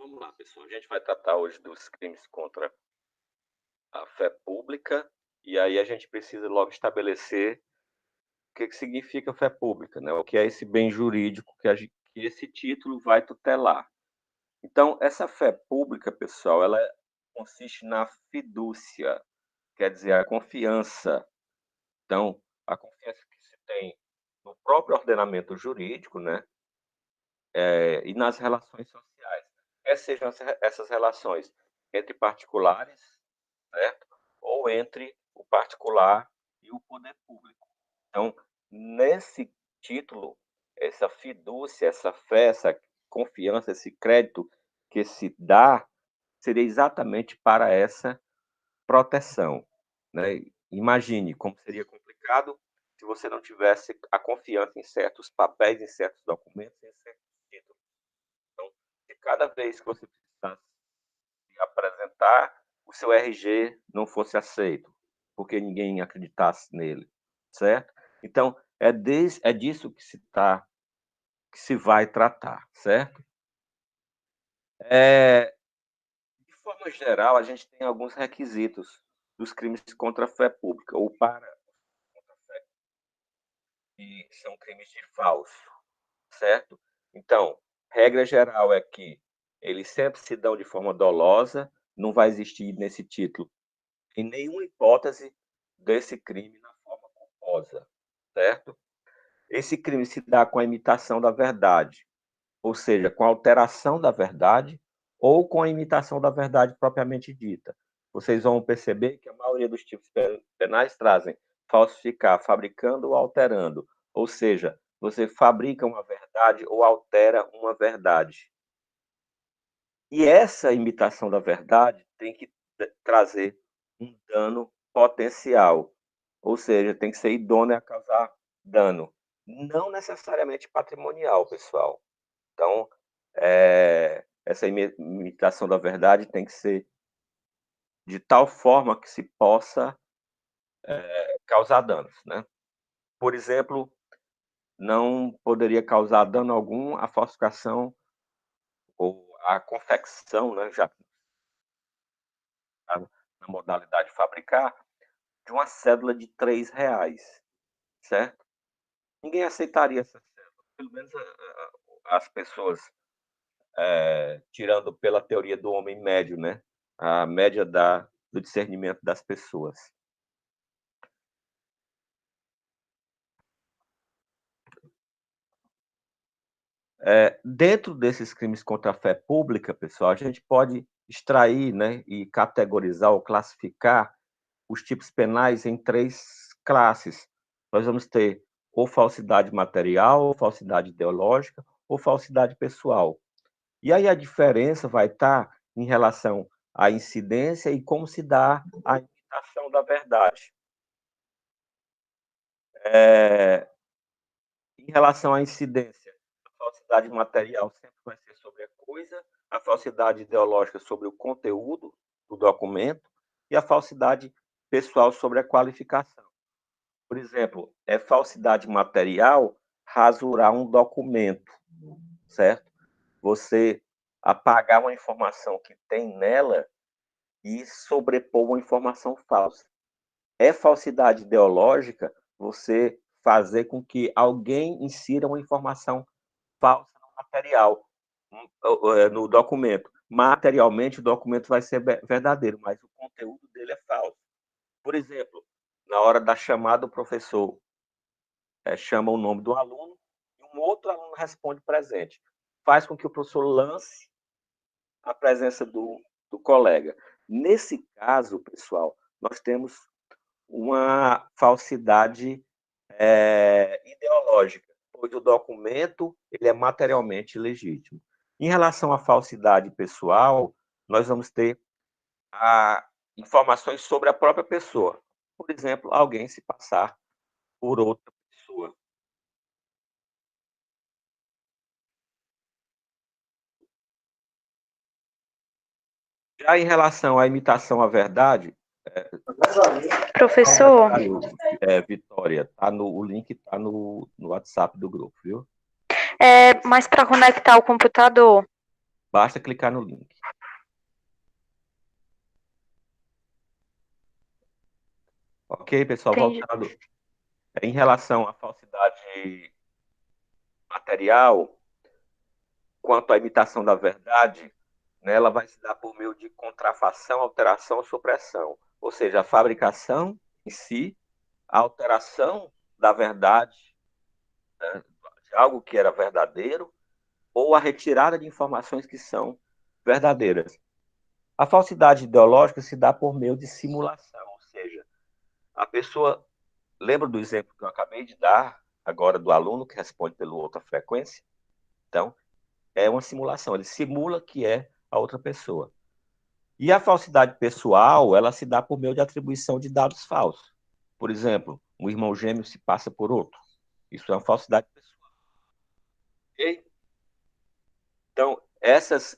vamos lá, pessoal. A gente vai tratar hoje dos crimes contra a fé pública, e aí a gente precisa logo estabelecer o que significa fé pública, né? O que é esse bem jurídico que esse título vai tutelar. Então, essa fé pública, pessoal, ela consiste na fidúcia, quer dizer, a confiança. Então, a confiança que se tem no próprio ordenamento jurídico, né? E nas relações sociais. Quer sejam essas relações entre particulares, certo? Ou entre o particular e o poder público. Então, nesse título, essa fidúcia, essa fé, essa confiança, esse crédito que se dá, seria exatamente para essa proteção, né? Imagine como seria complicado se você não tivesse a confiança em certos papéis, em certos documentos, em certos títulos. Então, se cada vez que você precisasse se apresentar, o seu RG não fosse aceito, porque ninguém acreditasse nele, certo? Então, é disso que se vai tratar, certo? De forma geral, a gente tem alguns requisitos dos crimes contra a fé pública, ou para, que são crimes de falso, certo? Então, regra geral é que eles sempre se dão de forma dolosa, não vai existir nesse título, em nenhuma hipótese, desse crime na forma culposa, certo? Esse crime se dá com a imitação da verdade, ou seja, com a alteração da verdade ou com a imitação da verdade propriamente dita. Vocês vão perceber que a maioria dos tipos penais trazem falsificar, fabricando ou alterando, ou seja, você fabrica uma verdade ou altera uma verdade. E essa imitação da verdade tem que trazer um dano potencial, ou seja, tem que ser idônea a causar dano, não necessariamente patrimonial, pessoal. Então, essa imitação da verdade tem que ser de tal forma que se possa causar danos, né? Por exemplo, não poderia causar dano algum a falsificação ou a confecção, né, já na modalidade fabricar, de uma cédula de R$ 3, certo? Ninguém aceitaria essa cédula, pelo menos as pessoas, tirando pela teoria do homem médio, né? A média do discernimento das pessoas. Dentro desses crimes contra a fé pública, pessoal, a gente pode extrair, né, e categorizar ou classificar os tipos penais em 3 classes. Nós vamos ter ou falsidade material, ou falsidade ideológica, ou falsidade pessoal. E aí a diferença vai estar em relação à incidência e como se dá a imitação da verdade. Em relação à incidência, a falsidade material sempre vai ser sobre a coisa, a falsidade ideológica sobre o conteúdo do documento e a falsidade pessoal sobre a qualificação. Por exemplo, é falsidade material rasurar um documento, certo? Você apagar uma informação que tem nela e sobrepor uma informação falsa. É falsidade ideológica você fazer com que alguém insira uma informação falsa no material, no documento. Materialmente, o documento vai ser verdadeiro, mas o conteúdo dele é falso. Por exemplo, na hora da chamada, o professor chama o nome do aluno e um outro aluno responde presente. Faz com que o professor lance a presença do colega. Nesse caso, pessoal, nós temos uma falsidade ideológica, pois o documento ele é materialmente legítimo. Em relação à falsidade pessoal, nós vamos ter informações sobre a própria pessoa. Por exemplo, alguém se passar por outra pessoa. Já em relação à imitação à verdade, Professor, Vitória, o link está no WhatsApp do grupo, viu? mas para conectar o computador. Basta clicar no link. Ok, pessoal, Entendi. voltando. Em relação à falsidade material, quanto à imitação da verdade, né, ela vai se dar por meio de contrafação, alteração ou supressão. Ou seja, a fabricação em si, a alteração da verdade, né, de algo que era verdadeiro, ou a retirada de informações que são verdadeiras. A falsidade ideológica se dá por meio de simulação, ou seja, a pessoa, lembra do exemplo que eu acabei de dar, agora do aluno que responde pela outra frequência? Então, é uma simulação, ele simula que é a outra pessoa. E a falsidade pessoal, ela se dá por meio de atribuição de dados falsos. Por exemplo, um irmão gêmeo se passa por outro. Isso é uma falsidade pessoal. Okay? Então, essas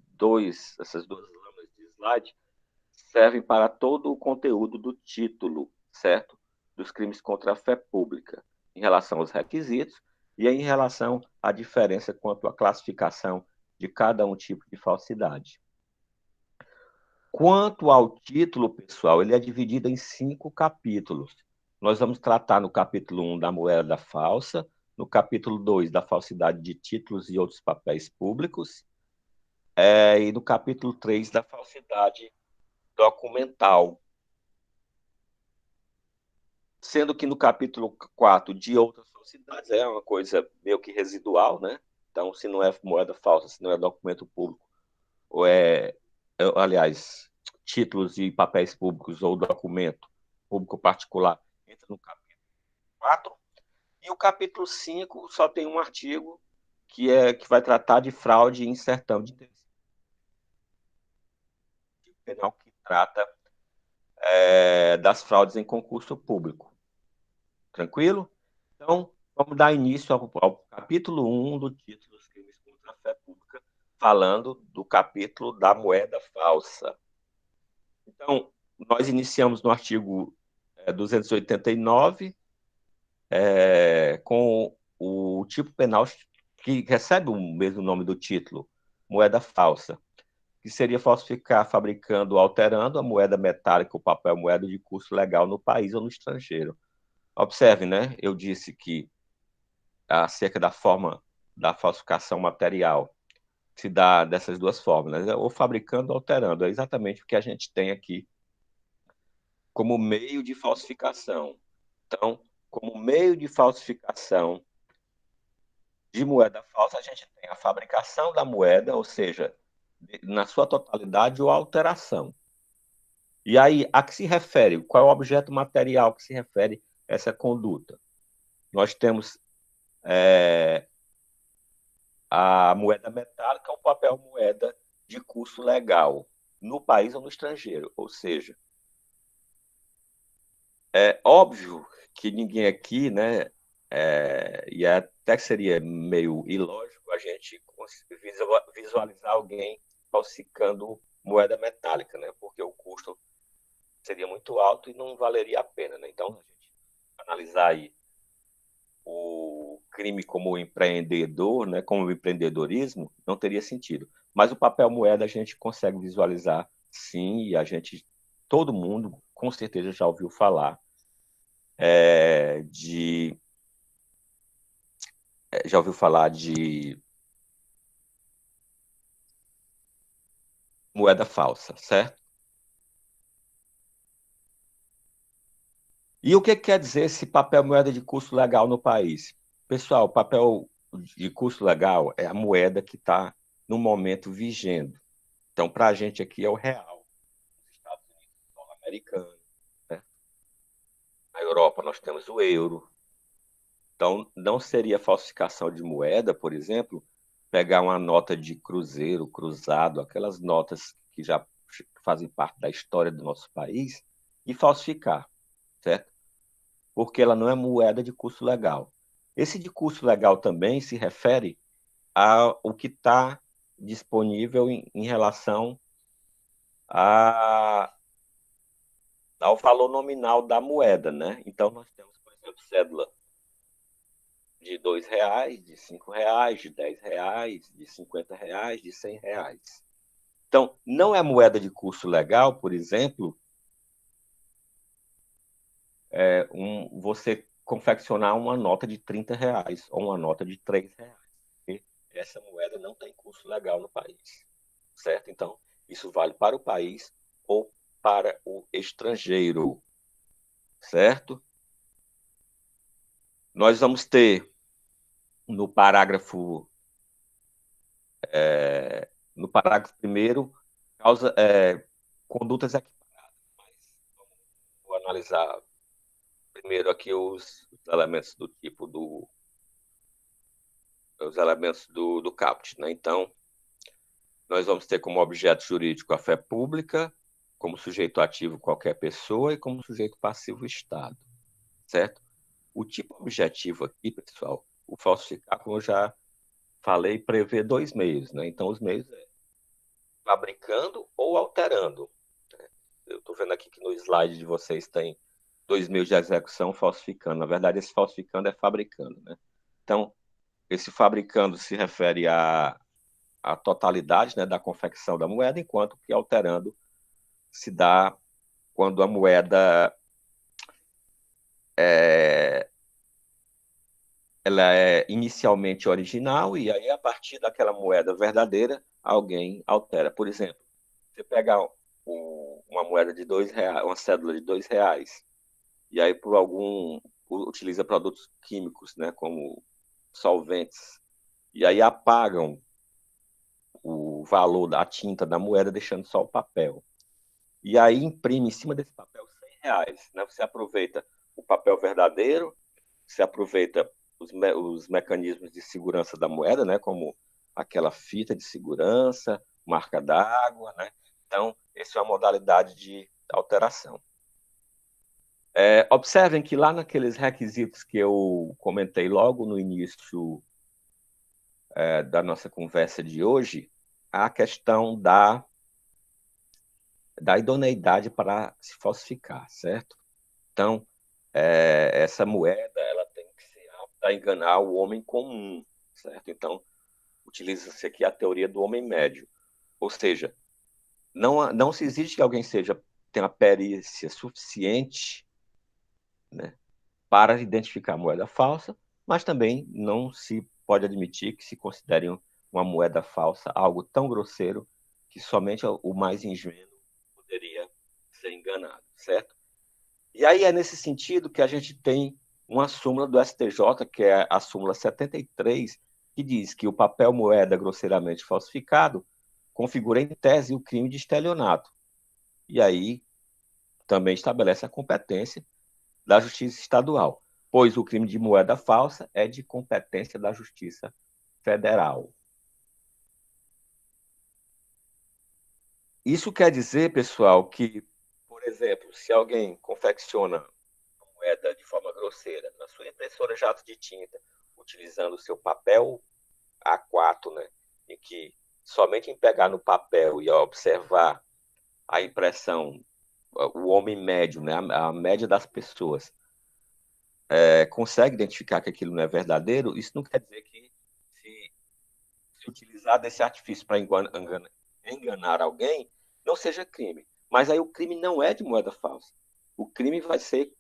duas lâminas de slide servem para todo o conteúdo do título, certo? Dos crimes contra a fé pública, em relação aos requisitos e em relação à diferença quanto à classificação de cada um tipo de falsidade. Quanto ao título, pessoal, ele é dividido em 5 capítulos. Nós vamos tratar no capítulo 1 da moeda falsa, no capítulo 2 da falsidade de títulos e outros papéis públicos, e no capítulo 3 da falsidade documental. Sendo que no capítulo 4 de outras falsidades é uma coisa meio que residual, né? Então, se não é moeda falsa, se não é documento público, ou aliás, títulos e papéis públicos ou documento público particular, entra no capítulo 4. E o capítulo 5 só tem um artigo que vai tratar de fraude em sertão de penal, que trata das fraudes em concurso público. Tranquilo? Então, vamos dar início ao capítulo 1 do título dos crimes contra a fé pública, falando do capítulo da moeda falsa. Então, nós iniciamos no artigo 289, com o tipo penal que recebe o mesmo nome do título, moeda falsa, que seria falsificar, fabricando ou alterando a moeda metálica ou papel moeda de curso legal no país ou no estrangeiro. Observe, né? Eu disse que acerca da forma da falsificação material se dá dessas duas formas, né? Ou fabricando ou alterando. É exatamente o que a gente tem aqui como meio de falsificação. Então, como meio de falsificação de moeda falsa, a gente tem a fabricação da moeda, ou seja, na sua totalidade ou alteração. E aí, a que se refere? Qual é o objeto material que se refere a essa conduta? Nós temos a moeda metálica ou papel moeda de curso legal, no país ou no estrangeiro. Ou seja, é óbvio que ninguém aqui, né, e até seria meio ilógico a gente visualizar alguém falsificando moeda metálica, né, porque o custo seria muito alto e não valeria a pena, né? Então, a gente analisar aí o crime como empreendedor, né, como empreendedorismo, não teria sentido. Mas o papel moeda a gente consegue visualizar, sim, e todo mundo, com certeza, já ouviu falar de já ouviu falar de moeda falsa, certo? E o que quer dizer esse papel moeda de curso legal no país? Pessoal, o papel de curso legal é a moeda que está no momento vigente. Então, para a gente aqui é o real. Nos Estados Unidos, o dólar americano. Né? Na Europa, nós temos o euro. Então, não seria falsificação de moeda, por exemplo, pegar uma nota de cruzeiro, cruzado, aquelas notas que já fazem parte da história do nosso país, e falsificar, certo? Porque ela não é moeda de curso legal. Esse de curso legal também se refere ao que está disponível em relação a, ao valor nominal da moeda, né? Então, nós temos, por exemplo, cédula de R$ 2, de R$ 5, de R$ 10, de R$ 50, de R$ 100. Então, não é moeda de curso legal, por exemplo, você confeccionar uma nota de R$ 30 ou uma nota de R$ 3. Porque essa moeda não tem curso legal no país, certo? Então, isso vale para o país ou para o estrangeiro, certo? Nós vamos ter no parágrafo no parágrafo primeiro, condutas equiparadas. Mas vou analisar primeiro aqui os elementos do tipo os elementos do caput, né? Então, nós vamos ter como objeto jurídico a fé pública, como sujeito ativo qualquer pessoa e como sujeito passivo o Estado, certo? O tipo objetivo aqui, pessoal, o falsificar, como eu já falei, prevê dois meios, né? Então, os meios é fabricando ou alterando. Eu estou vendo aqui que no slide de vocês tem dois meios de execução falsificando. Na verdade, esse falsificando é fabricando, né? Então, esse fabricando se refere à totalidade, né, da confecção da moeda, enquanto que alterando se dá quando a moeda ela é inicialmente original e aí, a partir daquela moeda verdadeira, alguém altera. Por exemplo, você pega uma moeda de R$ 2, uma cédula de R$ 2, e aí por algum utiliza produtos químicos, né, como solventes, e aí apagam o valor da tinta da moeda, deixando só o papel. E aí imprime em cima desse papel R$ 100, né? Você aproveita o papel verdadeiro, você aproveita os mecanismos de segurança da moeda, né, como aquela fita de segurança, marca d'água, né? Então, essa é uma modalidade de alteração. Observem que lá naqueles requisitos que eu comentei logo no início da nossa conversa de hoje, há a questão da idoneidade para se falsificar, certo? Então, essa moeda ela tem que ser apta a enganar o homem comum, certo? Então, utiliza-se aqui a teoria do homem médio. Ou seja, não se exige que alguém tenha uma perícia suficiente, né, para identificar a moeda falsa, mas também não se pode admitir que se considere uma moeda falsa algo tão grosseiro que somente o mais ingênuo poderia ser enganado, certo? E aí é nesse sentido que a gente tem uma súmula do STJ, que é a súmula 73, que diz que o papel moeda grosseiramente falsificado configura em tese o crime de estelionato. E aí também estabelece a competência da Justiça Estadual, pois o crime de moeda falsa é de competência da Justiça Federal. Isso quer dizer, pessoal, que, por exemplo, se alguém confecciona moeda de forma grosseira na sua impressora jato de tinta, utilizando o seu papel A4, né, em que somente em pegar no papel e observar a impressão, o homem médio, né, a média das pessoas, consegue identificar que aquilo não é verdadeiro, isso não quer dizer que se utilizar desse artifício para enganar alguém, não seja crime. Mas aí o crime não é de moeda falsa. O crime vai ser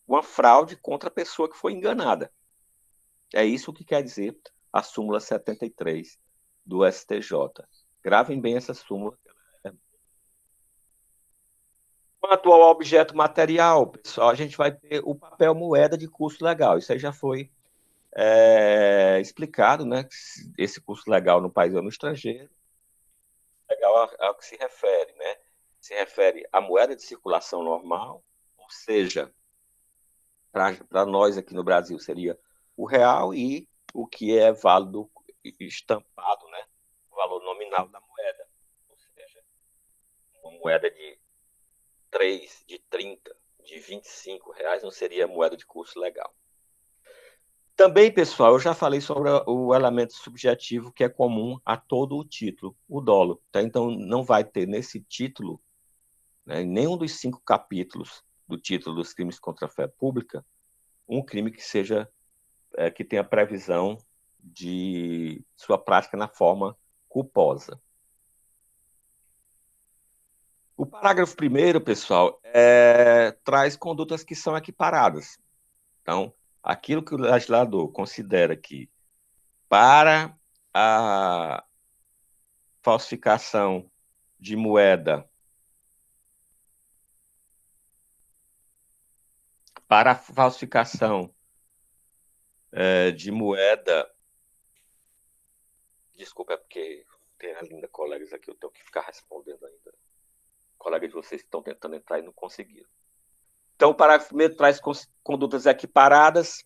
uma fraude contra a pessoa que foi enganada. É isso que quer dizer a súmula 73 do STJ. Gravem bem essa súmula. Quanto ao objeto material, pessoal, a gente vai ter o papel moeda de curso legal. Isso aí já foi explicado, né? Esse curso legal no país ou no estrangeiro. Legal ao que se refere, né? Se refere à moeda de circulação normal, ou seja, para nós aqui no Brasil seria o real, e o que é válido estampado, né? O valor nominal da moeda, ou seja, uma moeda de 3, de 30, de R$ 25 não seria moeda de curso legal. Também, pessoal, eu já falei sobre o elemento subjetivo que é comum a todo o título, o dolo. Tá? Então, não vai ter nesse título, né, em nenhum dos 5 capítulos do título dos crimes contra a fé pública, um crime que seja que tem a previsão de sua prática na forma culposa. O parágrafo 1º, pessoal, traz condutas que são equiparadas. Então, aquilo que o legislador considera que para a falsificação de moeda, para a falsificação de moeda, desculpa, é porque tem ainda colegas aqui, eu tenho que ficar respondendo ainda. Colegas de vocês que estão tentando entrar e não conseguiram. Então, o parágrafo 1º traz condutas equiparadas.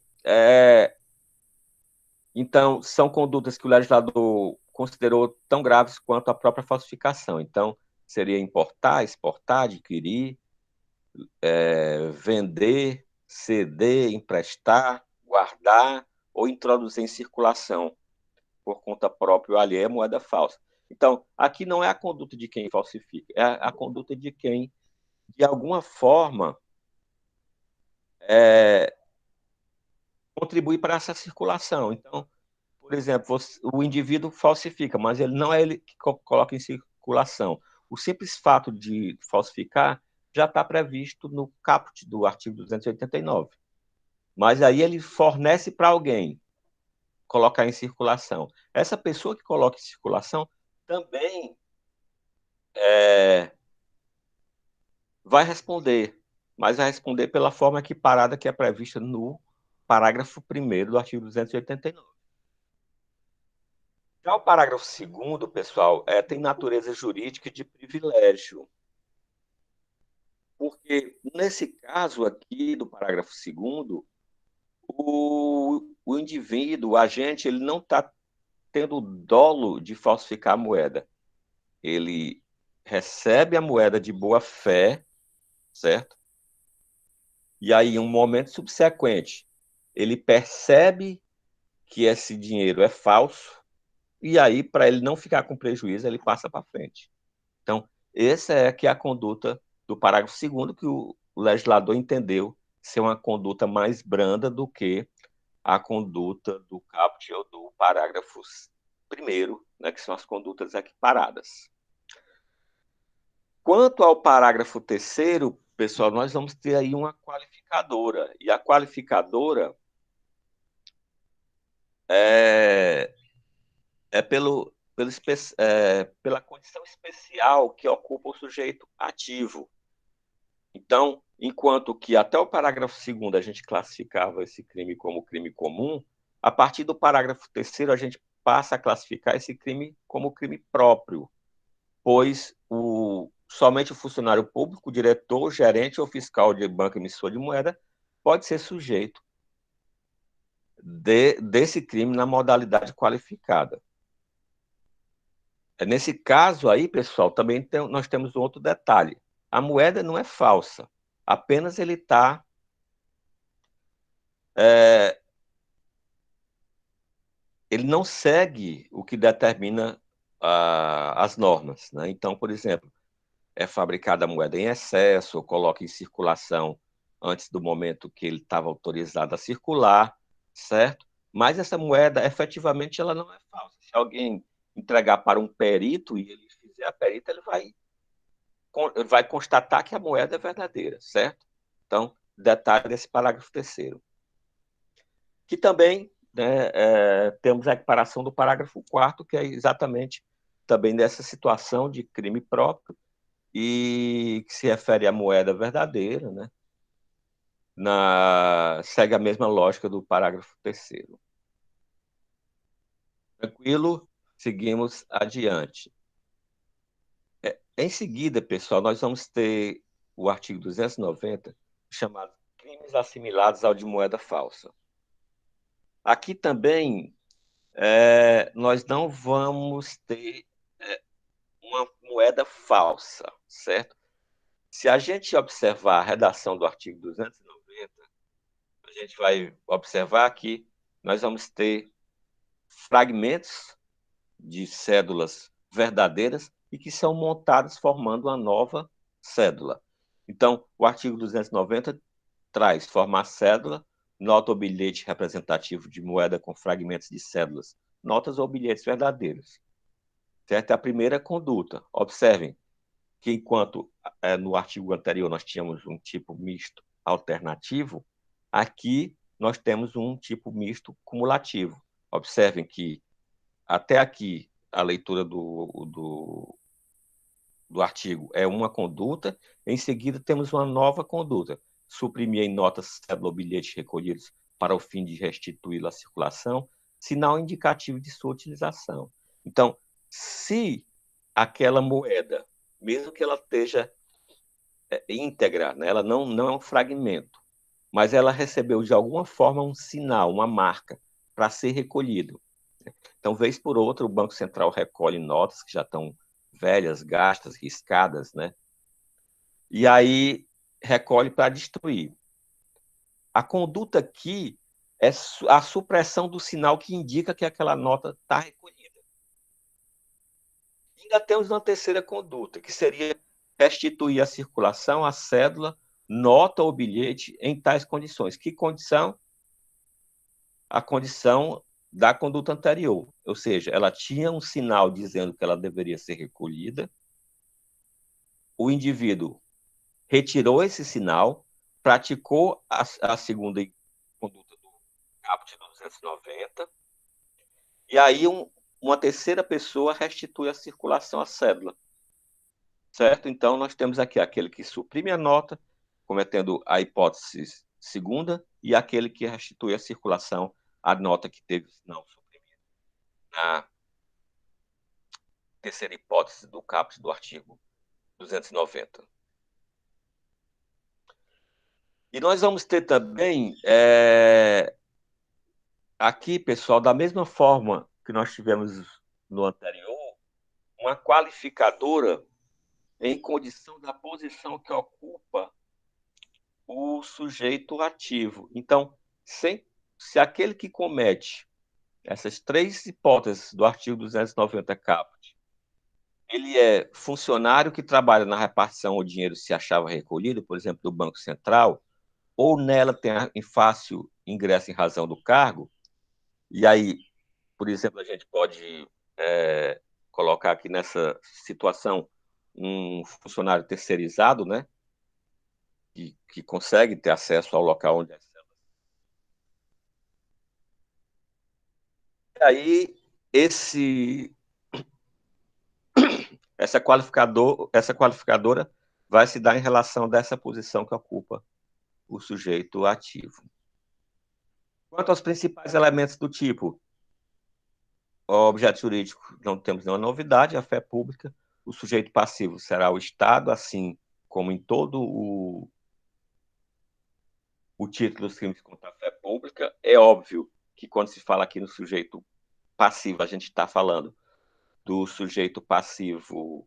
Então, são condutas que o legislador considerou tão graves quanto a própria falsificação. Então, seria importar, exportar, adquirir, vender, ceder, emprestar, guardar ou introduzir em circulação por conta própria ou alheia moeda falsa. Então, aqui não é a conduta de quem falsifica, é a conduta de quem, de alguma forma, contribui para essa circulação. Então, por exemplo, o indivíduo falsifica, mas ele não é ele que coloca em circulação. O simples fato de falsificar já está previsto no caput do artigo 289. Mas aí ele fornece para alguém colocar em circulação. Essa pessoa que coloca em circulação também vai responder, mas vai responder pela forma equiparada que é prevista no parágrafo 1º do artigo 289. Já o parágrafo 2º, pessoal, tem natureza jurídica de privilégio. Porque, nesse caso aqui do parágrafo 2º, o indivíduo, o agente, ele não está tendo dolo de falsificar a moeda. Ele recebe a moeda de boa fé, certo? E aí, em um momento subsequente, ele percebe que esse dinheiro é falso, e aí, para ele não ficar com prejuízo, ele passa para frente. Então, essa é que é a conduta do parágrafo 2º, que o legislador entendeu ser uma conduta mais branda do que a conduta do caput ou do parágrafo 1º, né, que são as condutas equiparadas. Quanto ao parágrafo 3º, pessoal, nós vamos ter aí uma qualificadora. E a qualificadora é pela condição especial que ocupa o sujeito ativo. Então, enquanto que até o parágrafo 2º a gente classificava esse crime como crime comum, a partir do parágrafo 3º a gente passa a classificar esse crime como crime próprio, pois somente o funcionário público, diretor, gerente ou fiscal de banco emissor de moeda pode ser sujeito desse crime na modalidade qualificada. Nesse caso aí, pessoal, também nós temos um outro detalhe. A moeda não é falsa, apenas ele está ele não segue o que determina as normas, né? Então, por exemplo, é fabricada a moeda em excesso, ou coloca em circulação antes do momento que ele estava autorizado a circular, certo? Mas essa moeda, efetivamente, ela não é falsa. Se alguém entregar para um perito e ele fizer a perita, ele vai constatar que a moeda é verdadeira, certo? Então, detalhe desse parágrafo 3º. Que também, né, temos a equiparação do parágrafo 4º, que é exatamente também dessa situação de crime próprio e que se refere à moeda verdadeira, né? Segue a mesma lógica do parágrafo 3º. Tranquilo? Seguimos adiante. Em seguida, pessoal, nós vamos ter o artigo 290, chamado Crimes Assimilados ao de Moeda Falsa. Aqui também nós não vamos ter uma moeda falsa, certo? Se a gente observar a redação do artigo 290, a gente vai observar que nós vamos ter fragmentos de cédulas verdadeiras e que são montadas formando uma nova cédula. Então, o artigo 290 traz formar cédula nota ou bilhete representativo de moeda com fragmentos de cédulas, notas ou bilhetes verdadeiros. Certo? É a primeira conduta. Observem que, enquanto no artigo anterior nós tínhamos um tipo misto alternativo, aqui nós temos um tipo misto cumulativo. Observem que, até aqui, a leitura do artigo é uma conduta, em seguida temos uma nova conduta, suprimir em notas, cédula ou bilhetes recolhidos para o fim de restituí-lo à circulação, sinal indicativo de sua utilização. Então, se aquela moeda, mesmo que ela esteja íntegra, né, ela não é um fragmento, mas ela recebeu de alguma forma um sinal, uma marca, para ser recolhido. Então, vez por outra, o Banco Central recolhe notas que já estão velhas, gastas, riscadas, né? E aí recolhe para destruir. A conduta aqui é a supressão do sinal que indica que aquela nota está recolhida. Ainda temos uma terceira conduta, que seria restituir à circulação a cédula, nota ou bilhete em tais condições. Que condição? A condição da conduta anterior, ou seja, ela tinha um sinal dizendo que ela deveria ser recolhida, o indivíduo retirou esse sinal, praticou a segunda conduta do caput do 290, e aí uma terceira pessoa restitui a circulação à cédula. Certo? Então, nós temos aqui aquele que suprime a nota, cometendo a hipótese segunda, e aquele que restitui a circulação à nota que teve sinal suprimido na terceira hipótese do caput do artigo 290. E nós vamos ter também, aqui, pessoal, da mesma forma que nós tivemos no anterior, uma qualificadora em condição da posição que ocupa o sujeito ativo. Então, se aquele que comete essas três hipóteses do artigo 290 caput, ele é funcionário que trabalha na repartição, o dinheiro se achava recolhido, por exemplo, do Banco Central, ou nela tem em fácil ingresso em razão do cargo, e aí, por exemplo, a gente pode colocar aqui nessa situação um funcionário terceirizado, né, que consegue ter acesso ao local onde é. E aí, esse, essa qualificadora vai se dar em relação dessa posição que ocupa o sujeito ativo. Quanto aos principais elementos do tipo, o objeto jurídico, não temos nenhuma novidade, a fé pública, o sujeito passivo será o Estado, assim como em todo o título dos crimes contra a fé pública. É óbvio que quando se fala aqui no sujeito passivo, a gente está falando do sujeito passivo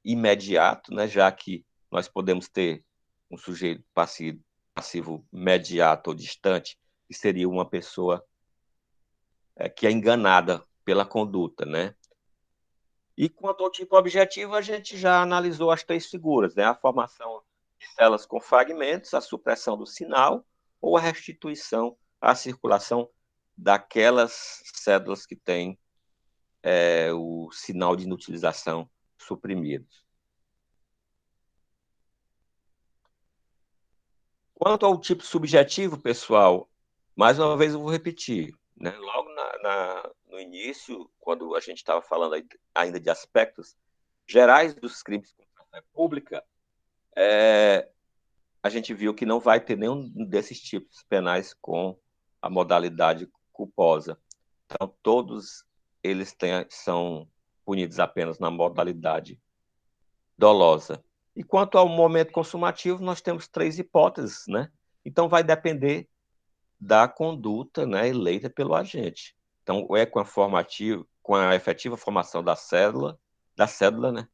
imediato, né, já que nós podemos ter um sujeito passivo imediato ou distante, que seria uma pessoa que é enganada pela conduta, né? E quanto ao tipo objetivo, a gente já analisou as três figuras, né? A formação de células com fragmentos, a supressão do sinal ou a restituição à circulação daquelas células que têm o sinal de inutilização suprimido. Quanto ao tipo subjetivo, pessoal, mais uma vez eu vou repetir, né? Logo no início, quando a gente estava falando ainda de aspectos gerais dos crimes contra a fé pública, a gente viu que não vai ter nenhum desses tipos penais com a modalidade culposa. Então, todos eles são punidos apenas na modalidade dolosa. E quanto ao momento consumativo, nós temos três hipóteses, né? Então, vai depender da conduta, né, eleita pelo agente. Então, é com a efetiva formação da cédula, né?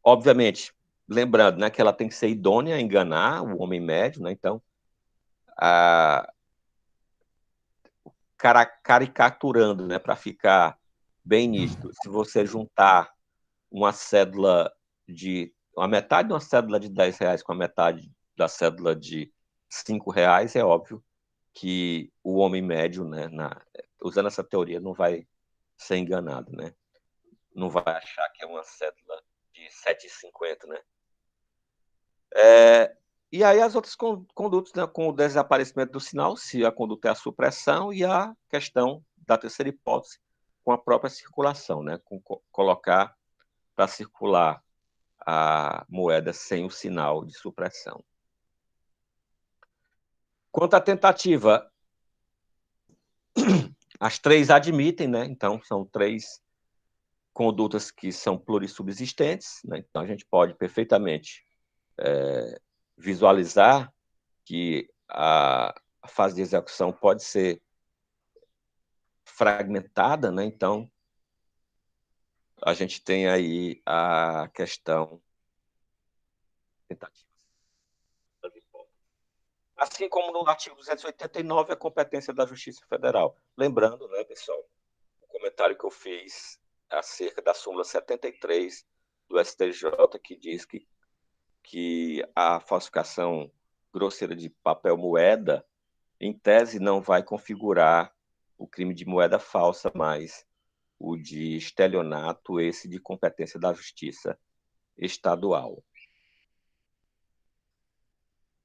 Obviamente, lembrando, né, que ela tem que ser idônea a enganar o homem médio, né? Então, a, caricaturando, né, para ficar bem nítido, se você juntar uma cédula a metade de uma cédula de R$ 10 com a metade da cédula de R$ 5, é óbvio que o homem médio, né, usando essa teoria, não vai ser enganado, né? Não vai achar que é uma cédula de 7,50, né? E aí as outras condutas, né, com o desaparecimento do sinal, se a conduta é a supressão, e a questão da terceira hipótese, com a própria circulação, né? Colocar para circular a moeda sem o sinal de supressão. Quanto à tentativa, as três admitem, né? Então, são três condutas que são plurissubsistentes, né? Então, a gente pode perfeitamente visualizar que a fase de execução pode ser fragmentada, né? Então, a gente tem aí a questão tentativa. Assim como no artigo 289, a competência da Justiça Federal. Lembrando, né, pessoal, o comentário que eu fiz acerca da súmula 73 do STJ, que diz que a falsificação grosseira de papel moeda, em tese, não vai configurar o crime de moeda falsa, mas o de estelionato, esse de competência da Justiça Estadual.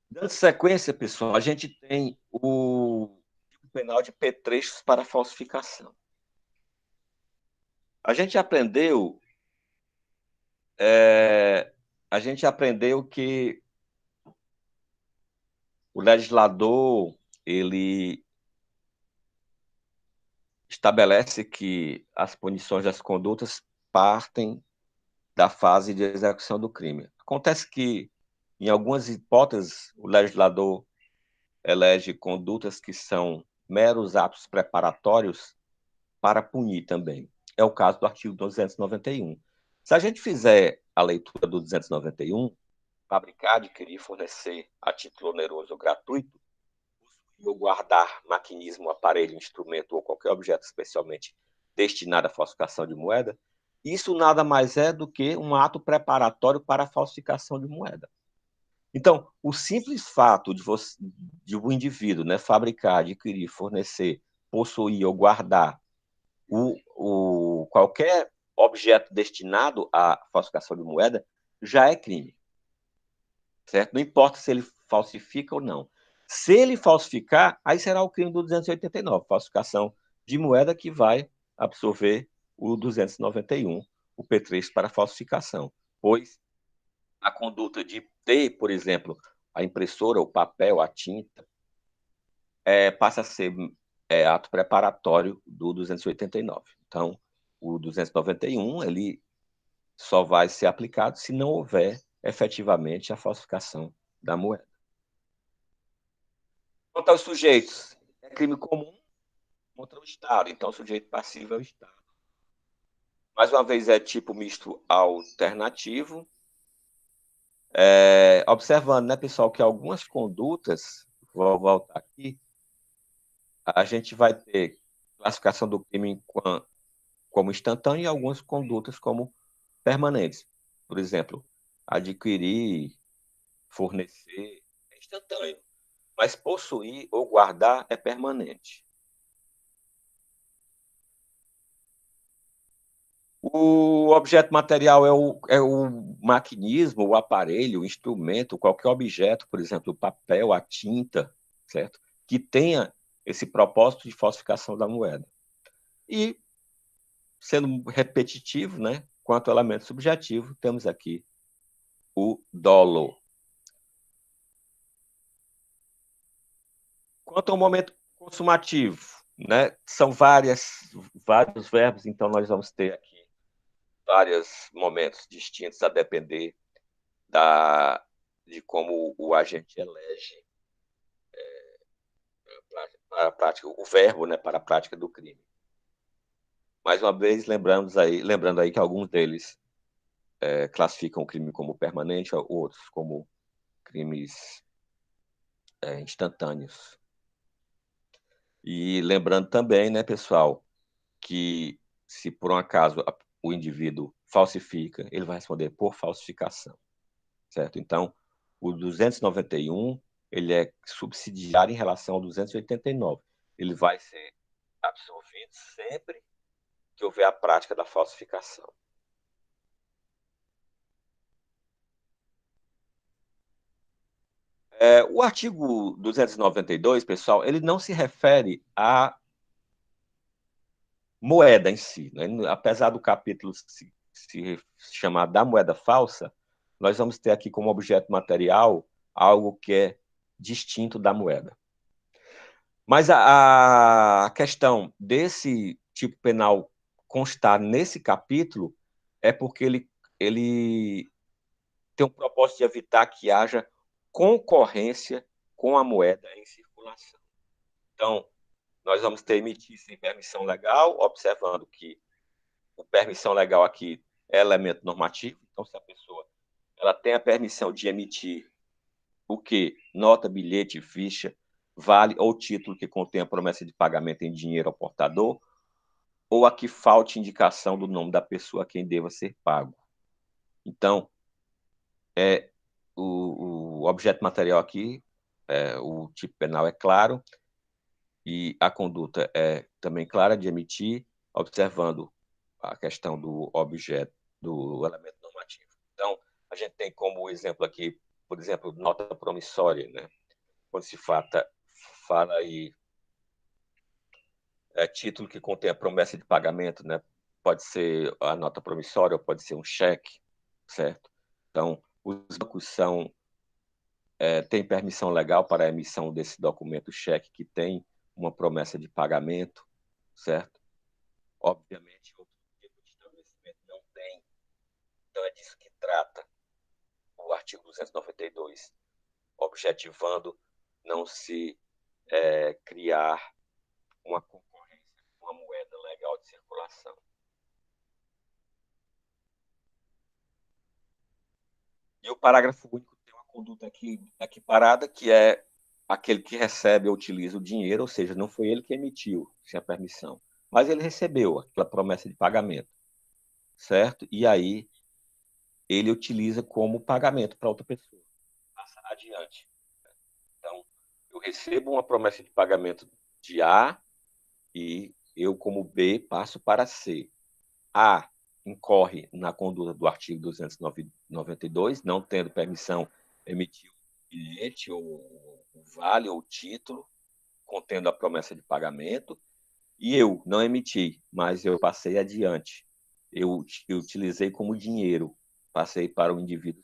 Dando sequência, pessoal, a gente tem o penal de petrechos para falsificação. A gente aprendeu, é, a gente aprendeu que o legislador ele estabelece que as punições das condutas partem da fase de execução do crime. Acontece que, em algumas hipóteses, o legislador elege condutas que são meros atos preparatórios para punir também. É o caso do artigo 291. Se a gente fizer a leitura do 291, fabricar, adquirir, fornecer a título oneroso ou gratuito, ou guardar maquinismo, aparelho, instrumento ou qualquer objeto especialmente destinado à falsificação de moeda, isso nada mais é do que um ato preparatório para a falsificação de moeda. Então, o simples fato de um indivíduo, né, fabricar, adquirir, fornecer, possuir ou guardar qualquer objeto destinado à falsificação de moeda já é crime, certo? Não importa se ele falsifica ou não. Se ele falsificar, aí será o crime do 289, falsificação de moeda, que vai absorver o 291, o P3 para falsificação, pois a conduta de ter, por exemplo, a impressora, o papel, a tinta, passa a ser ato preparatório do 289. Então, o 291 ele só vai ser aplicado se não houver efetivamente a falsificação da moeda. Quanto aos sujeitos, é crime comum contra o Estado, então o sujeito passivo é o Estado. Mais uma vez, é tipo misto alternativo. Observando, né, pessoal, que algumas condutas, vou voltar aqui, a gente vai ter classificação do crime como instantâneo e algumas condutas como permanentes. Por exemplo, adquirir, fornecer é instantâneo, mas possuir ou guardar é permanente. O objeto material é o maquinismo, o aparelho, o instrumento, qualquer objeto, por exemplo, o papel, a tinta, certo? Que tenha esse propósito de falsificação da moeda. E, sendo repetitivo, né, quanto ao elemento subjetivo, temos aqui o dolo. Quanto ao momento consumativo, né, são vários verbos, então nós vamos ter aqui vários momentos distintos a depender de como o agente elege para a prática, o verbo, né, para a prática do crime. Mais uma vez, lembrando aí que alguns deles classificam o crime como permanente, outros como crimes instantâneos. E lembrando também, né, pessoal, que se por um acaso o indivíduo falsifica, ele vai responder por falsificação, certo? Então, o 291 ele é subsidiário em relação ao 289. Ele vai ser absorvido sempre que houver a prática da falsificação. O artigo 292, pessoal, ele não se refere à moeda em si, né? Apesar do capítulo se chamar da moeda falsa, nós vamos ter aqui como objeto material algo que é distinto da moeda. Mas a questão desse tipo penal constar nesse capítulo é porque ele tem o propósito de evitar que haja concorrência com a moeda em circulação. Então, nós vamos ter emitir sem permissão legal, observando que a permissão legal aqui é elemento normativo. Então, se a pessoa ela tem a permissão de emitir o que? Nota, bilhete, ficha, vale ou título que contém a promessa de pagamento em dinheiro ao portador, ou a que falte indicação do nome da pessoa a quem deva ser pago. Então, o objeto material aqui, o tipo penal é claro, e a conduta é também clara de emitir, observando a questão do objeto, do elemento normativo. Então, a gente tem como exemplo aqui, por exemplo, nota promissória, né? Quando se fala aí título que contém a promessa de pagamento, né? Pode ser a nota promissória ou pode ser um cheque, certo? Então, os bancos têm permissão legal para a emissão desse documento cheque que tem uma promessa de pagamento, certo? Obviamente, outro tipo de estabelecimento não tem. Então, é disso que trata o artigo 292, objetivando não se criar uma concorrência com a moeda legal de circulação. E o parágrafo único tem uma conduta aqui parada, que é aquele que recebe ou utiliza o dinheiro, ou seja, não foi ele que emitiu sem a permissão, mas ele recebeu aquela promessa de pagamento, certo? E aí ele utiliza como pagamento para outra pessoa, passa adiante. Então, eu recebo uma promessa de pagamento de A e eu, como B, passo para C. A incorre na conduta do artigo 292, não tendo permissão, emitir o bilhete, ou o vale, ou o título, contendo a promessa de pagamento, e eu não emiti, mas eu passei adiante. Eu utilizei como dinheiro, passei para o indivíduo.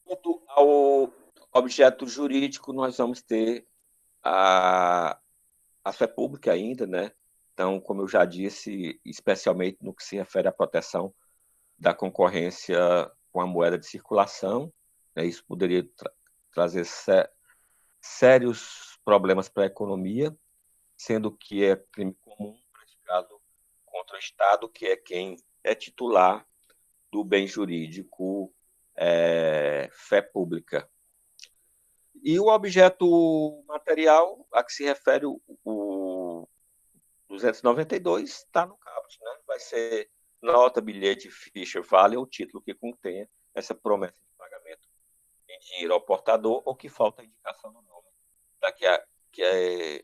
Quanto ao objeto jurídico, nós vamos ter a fé pública ainda, né? Então, como eu já disse, especialmente no que se refere à proteção da concorrência com a moeda de circulação, né? Isso poderia trazer sérios problemas para a economia, sendo que é crime comum praticado contra o Estado, que é quem é titular do bem jurídico fé pública. E o objeto material a que se refere o 292 está no caput, né? Vai ser nota, bilhete, ficha, vale ou título que contenha essa promessa de pagamento em dinheiro ao portador ou que falta a indicação do nome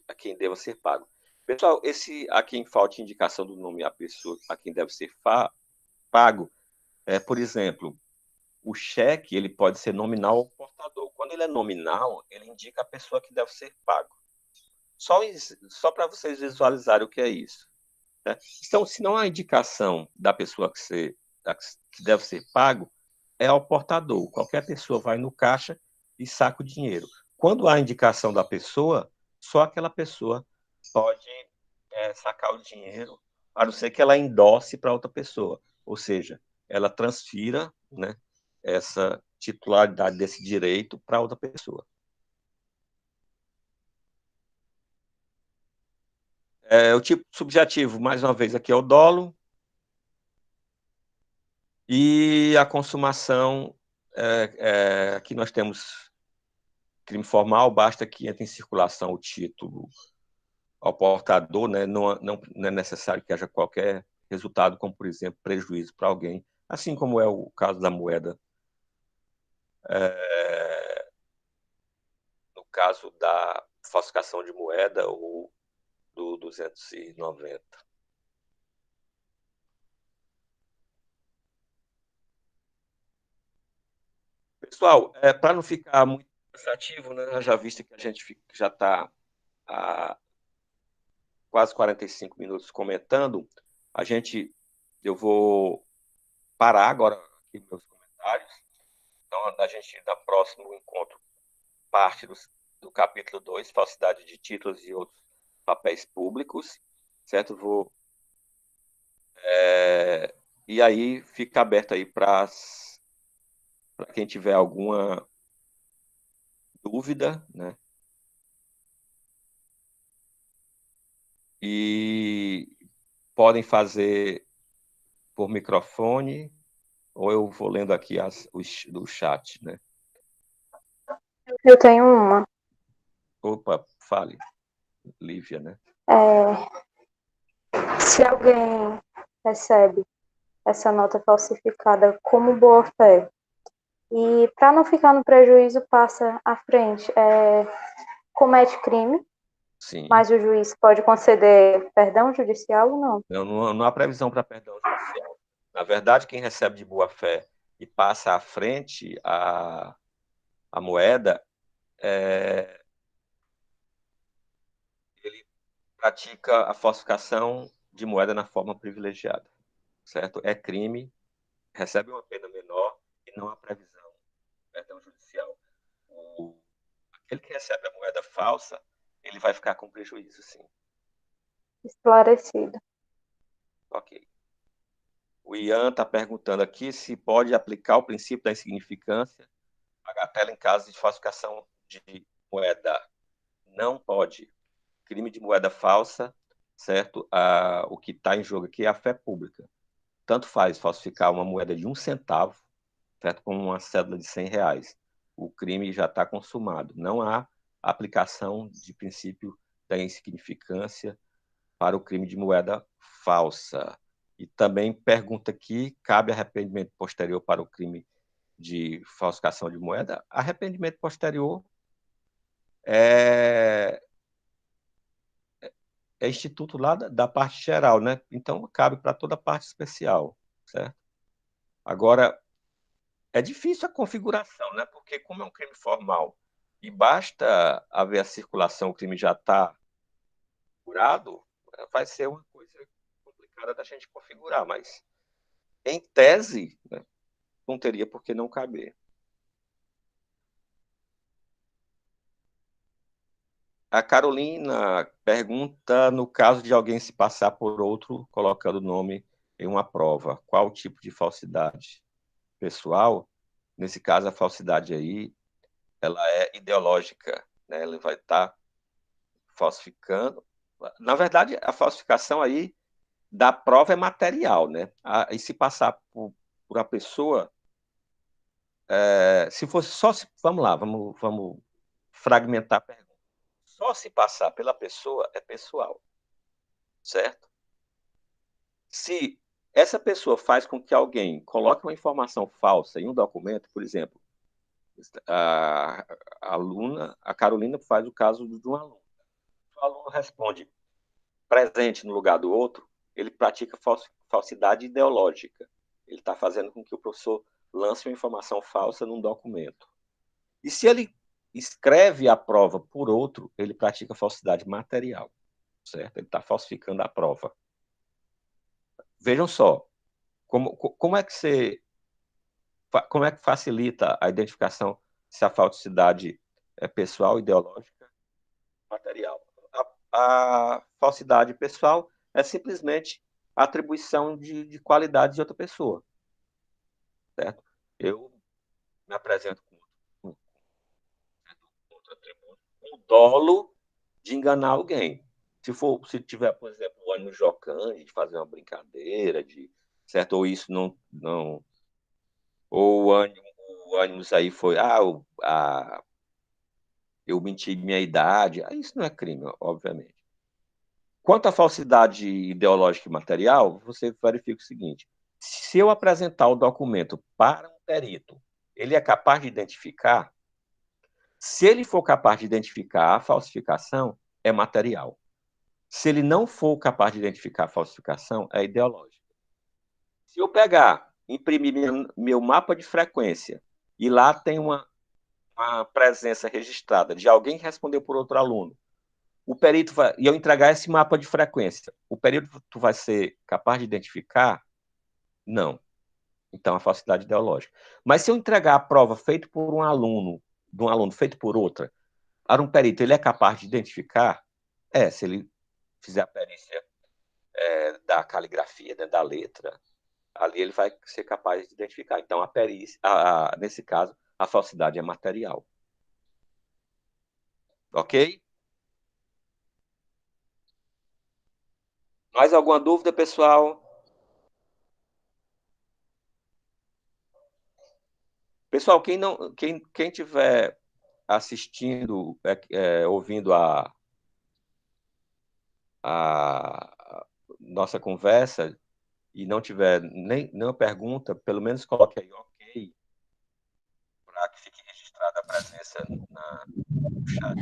a quem deva ser pago. Pessoal, esse a quem falta indicação do nome à pessoa a quem deve ser pago, por exemplo, o cheque ele pode ser nominal ao portador. Quando ele é nominal, ele indica a pessoa que deve ser pago. Só para vocês visualizarem o que é isso. Né? Então, se não há indicação da pessoa que deve ser pago, é ao portador. Qualquer pessoa vai no caixa e saca o dinheiro. Quando há indicação da pessoa, só aquela pessoa pode sacar o dinheiro, a não ser que ela endosse para outra pessoa. Ou seja, ela transfira, né, essa titularidade desse direito para outra pessoa. O tipo subjetivo, mais uma vez, aqui é o dolo. E a consumação, aqui nós temos crime formal, basta que entre em circulação o título ao portador, né? Não é necessário que haja qualquer resultado, como, por exemplo, prejuízo para alguém, assim como é o caso da moeda no caso da falsificação de moeda ou do 290. Pessoal, para não ficar muito cansativo, né, já visto que a gente já está há quase 45 minutos comentando, eu vou parar agora aqui meus comentários. Então, a gente, no próximo encontro, parte do capítulo 2, falsidade de títulos e outros papéis públicos, certo? E aí fica aberto aí para quem tiver alguma dúvida, né? E podem fazer por microfone, ou eu vou lendo aqui do chat, né? Eu tenho uma. Opa, fale, Lívia, né? Se alguém recebe essa nota falsificada como boa-fé e, para não ficar no prejuízo, passa à frente, comete crime, Sim. mas o juiz pode conceder perdão judicial ou não? Não há previsão para perdão judicial. Na verdade, quem recebe de boa fé e passa à frente a moeda, ele pratica a falsificação de moeda na forma privilegiada, certo? É crime, recebe uma pena menor e não há previsão de perdão judicial. Aquele que recebe a moeda falsa, ele vai ficar com prejuízo, sim. Esclarecido. Ok. O Ian está perguntando aqui se pode aplicar o princípio da insignificância bagatela em caso de falsificação de moeda. Não pode. Crime de moeda falsa, certo? O que está em jogo aqui é a fé pública. Tanto faz falsificar uma moeda de 1 centavo, certo? Como uma cédula de R$ 100. O crime já está consumado. Não há aplicação de princípio da insignificância para o crime de moeda falsa. E também pergunta aqui, cabe arrependimento posterior para o crime de falsificação de moeda? Arrependimento posterior é, é instituto lá da parte geral, né? Então cabe para toda a parte especial, certo? Agora, é difícil a configuração, né? Porque como é um crime formal e basta haver a circulação, o crime já está curado, vai ser uma coisa complicada da gente configurar, mas em tese, né, não teria por que não caber. A Carolina pergunta, no caso de alguém se passar por outro, colocando o nome em uma prova, qual o tipo de falsidade? Pessoal, nesse caso, a falsidade aí, ela é ideológica, né? Ele vai estar falsificando. Na verdade, a falsificação aí da prova é material, né? E se passar por a pessoa, se fosse só, vamos lá, vamos fragmentar a pergunta. Só se passar pela pessoa é pessoal, certo? Se essa pessoa faz com que alguém coloque uma informação falsa em um documento, por exemplo, a, a Carolina faz o caso de um aluno. O aluno responde presente no lugar do outro, ele pratica falsidade ideológica. Ele está fazendo com que o professor lance uma informação falsa num documento. E se ele escreve a prova por outro, ele pratica falsidade material, certo? Ele está falsificando a prova. Vejam só, como é que como é que facilita a identificação se a falsidade é pessoal, ideológica, material? A falsidade pessoal é simplesmente a atribuição de qualidades de outra pessoa, certo? Eu me apresento com outro atributo, com dolo de enganar alguém. Se tiver, por exemplo, o ânimo jocante de fazer uma brincadeira, certo? Ou isso não ou o ânimo aí foi, eu menti minha idade. Isso não é crime, obviamente. Quanto à falsidade ideológica e material, você verifica o seguinte: se eu apresentar o documento para um perito ele é capaz de identificar. Se ele for capaz de identificar a falsificação, é material. Se ele não for capaz de identificar a falsificação, é ideológico. Se eu pegar, imprimir meu mapa de frequência e lá tem uma presença registrada de alguém que respondeu por outro aluno, o perito vai, e eu entregar esse mapa de frequência, o perito vai ser capaz de identificar? Não. Então, a falsidade ideológica. Mas se eu entregar a prova feita por um aluno, de um aluno feito por outra, para um perito, ele é capaz de identificar? Se ele fizer a perícia da caligrafia, né, da letra, ali ele vai ser capaz de identificar. Então, a perícia, nesse caso, a falsidade é material. Ok? Mais alguma dúvida, pessoal? Pessoal, quem tiver assistindo, ouvindo a nossa conversa e não tiver nenhuma pergunta, pelo menos coloque aí ok, para que fique registrada a presença no chat.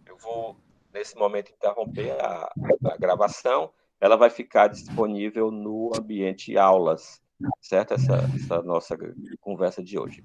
Eu vou, nesse momento, interromper a gravação. Ela vai ficar disponível no ambiente aulas, certo? Essa nossa conversa de hoje.